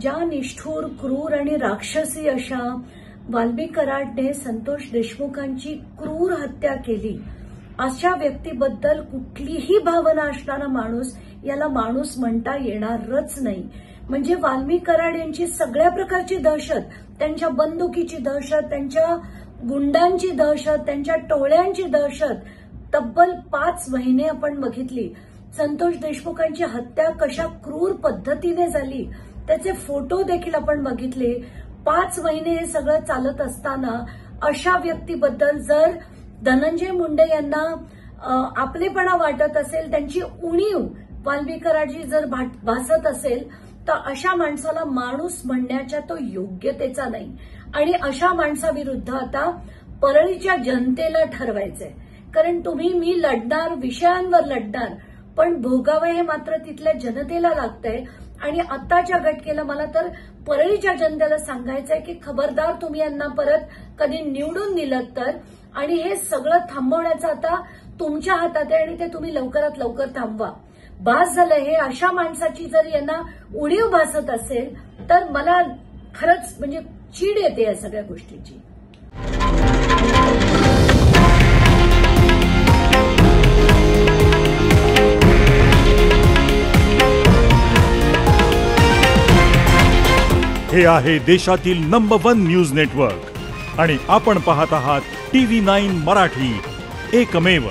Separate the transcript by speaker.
Speaker 1: ज्या निष्ठुर, क्रूर आणि राक्षसी अशा वाल्मिक कराडने संतोष देशमुखांची क्रूर हत्या केली, अशा व्यक्तीबद्दल कुठलीही भावना असणारा माणूस याला माणूस म्हणता येणारच नाही। म्हणजे वाल्मिक कराड यांची सगळ्या प्रकारची दहशत, त्यांच्या बंदुकीची दहशत, त्यांच्या गुंडांची दहशत, त्यांच्या टोळ्यांची दहशत तब्बल 5 महिने आपण बघितली। संतोष देशमुखांची हत्या कशा क्रूर पद्धतीने झाली त्याचे फोटो देखील आपण बघितले। 5 महिने हे सगळं चालत असताना अशा व्यक्तीबद्दल जर धनंजय मुंडे यांना आपलेपणा वाटत असेल, त्यांची उणीव वाल्मिक कराडजी जर भासत असेल, तर अशा माणसाला माणूस म्हणण्याच्या तो योग्यतेचा नाही। आणि अशा माणसाविरुद्ध आता परळीच्या जनतेला ठरवायचंय। कारण तुम्ही मी लढणार, विषयांवर लढणार, पण भोगावं हे मात्र तिथल्या जनतेला लागतंय। आणि आत्ताच्या घटकेला मला तर परळीच्या जनतेला सांगायचंय की खबरदार तुम्ही यांना परत कधी निवडून दिलं तर, आणि हे सगळं थांबवण्याचं आता तुमच्या हातात आहे आणि ते तुम्ही लवकरात लवकर थांबवा। बास झालं हे। अशा माणसाची जर यांना उणीव भासत असेल तर मला खरंच म्हणजे चीड येते या सगळ्या गोष्टीची।
Speaker 2: हे आहे देशातील नंबर 1 न्यूज नेटवर्क आणि आपण पाहत आहात TV9 मराठी, एकमेव।